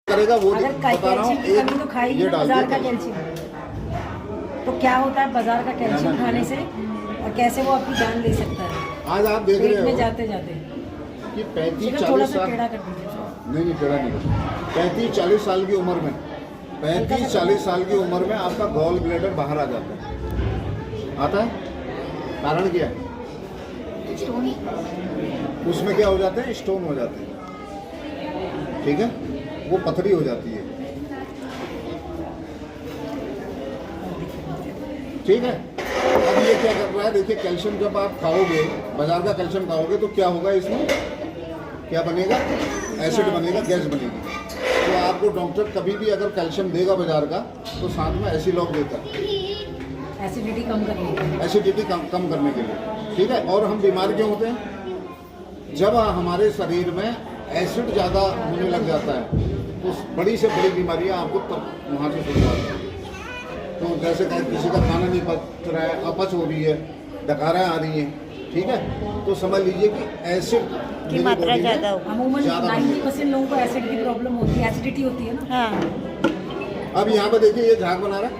करेगा वो अगर बता रहा हूँ। कैल्शियम की कमी तो खाएगी ये ना डाल बाजार दिया का कैल्शियम। तो क्या होता है बाजार का कैल्शियम खाने से और कैसे वो आपकी जान ले सकता है आज आप देख पेट रहे में हो जाते जाते। कि थोड़ा 35-40 सा साल टेढ़ा कर दीजिए। नहीं टेढ़ा नहीं, 35-40 साल की उम्र में 35-40 साल की उम्र में आपका गॉल ब्लैडर बाहर आ जाता है। आता है? कारण क्या है? उसमें क्या हो जाते हैं? स्टोन हो जाते हैं, ठीक है, वो पथरी हो जाती है, ठीक है। अब ये क्या कर रहा है, देखिए कैल्शियम जब आप खाओगे, बाजार का कैल्शियम खाओगे तो क्या होगा, इसमें क्या बनेगा? एसिड बनेगा, गैस बनेगी। तो आपको डॉक्टर कभी भी अगर कैल्शियम देगा बाजार का तो साथ में एसिलॉग देता है, एसिडिटी कम करने के लिए। एसिडिटी कम करने के लिए, ठीक है। और हम बीमार क्यों होते हैं? जब हमारे शरीर में एसिड ज़्यादा होने लग जाता है तो बड़ी से बड़ी बीमारियां आपको तब वहाँ से शुरू होती हैं। तो जैसे किसी का खाना नहीं पच रहा है, अपच हो रही है, डकारें आ रही हैं, ठीक है, तो समझ लीजिए कि एसिड की मात्रा ज़्यादा हो। अमूमन 90% लोगों को एसिड की प्रॉब्लम होती है, एसिडिटी होती है ना। हाँ। अब यहाँ पर देखिए ये झाग बना रहा है,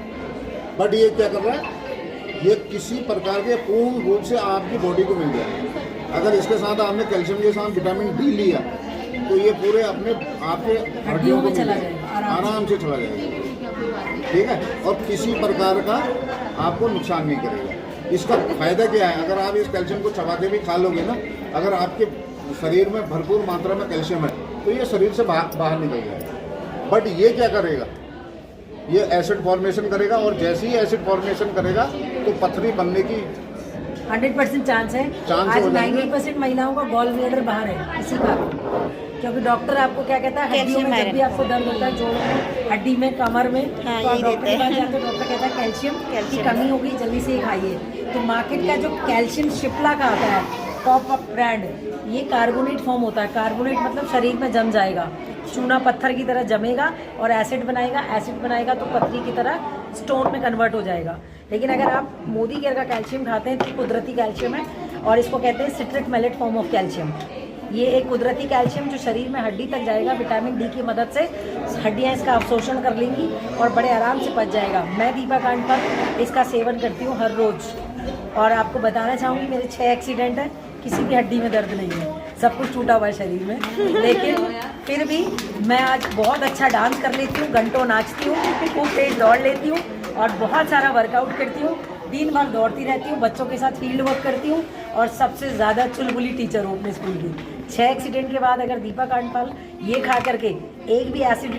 बट ये क्या कर रहा है, ये किसी प्रकार के पूर्ण रूप से आपकी बॉडी को मिल जाएगा। अगर इसके साथ आपने कैल्शियम के साथ विटामिन डी लिया तो ये पूरे अपने आपके हड्डियों में चला जाएगा, आराम से चला जाएगा, ठीक है, और किसी प्रकार का आपको नुकसान नहीं करेगा। इसका फायदा क्या है? अगर आप इस कैल्शियम को चबा के भी खा लोगे ना, अगर आपके शरीर में भरपूर मात्रा में कैल्शियम है तो ये शरीर से बाहर निकल जाएगा। बट ये क्या करेगा, ये एसिड फॉर्मेशन करेगा, और जैसे ही एसिड फॉर्मेशन करेगा तो पथरी बनने की 100% चांस है। आज 90% महिलाओं का गॉल ब्लैडर बाहर है इसी का, क्योंकि डॉक्टर आपको क्या कहता है, हड्डियों में जब भी आपको दर्द होता है, जोड़ों में, हड्डी में, कमर में, हाँ, तो आप डॉक्टर के पास जाते हैं, डॉक्टर कहता है कैल्शियम की कमी होगी, जल्दी से ही खाइए। तो मार्केट का जो कैल्शियम शिप्ला का आता है टॉप अप ब्रांड, ये कार्बोनेट फॉर्म होता है। कार्बोनेट मतलब शरीर में जम जाएगा, चूना पत्थर की तरह जमेगा और एसिड बनाएगा। एसिड बनाएगा तो पथरी की तरह स्टोन में कन्वर्ट हो जाएगा। लेकिन अगर आप मोदी केयर का कैल्शियम खाते हैं तो कुदरती कैल्शियम है, और इसको कहते हैं citric malate form of calcium. ये एक कुदरती कैल्शियम जो शरीर में हड्डी तक जाएगा, विटामिन डी की मदद से हड्डियां इसका अवशोषण कर लेंगी और बड़े आराम से पच जाएगा। मैं दीपा कांड पर इसका सेवन करती हूँ हर रोज़, और आपको बताना चाहूँगी मेरे 6 एक्सीडेंट हैं, किसी भी हड्डी में दर्द नहीं है, सब कुछ टूटा हुआ है शरीर में। लेकिन फिर भी मैं आज बहुत अच्छा डांस कर लेती हूँ, घंटों नाचती हूँ, खूब तेज दौड़ लेती हूँ और बहुत सारा वर्कआउट करती हूँ। दिन भर दौड़ती रहती हूँ, बच्चों के साथ फील्ड वर्क करती हूँ और सबसे ज़्यादा चुलबुली टीचर हूँ अपने स्कूल की। 6 एक्सीडेंट के बाद अगर दीपा कांडपाल ये खा करके एक भी एसिड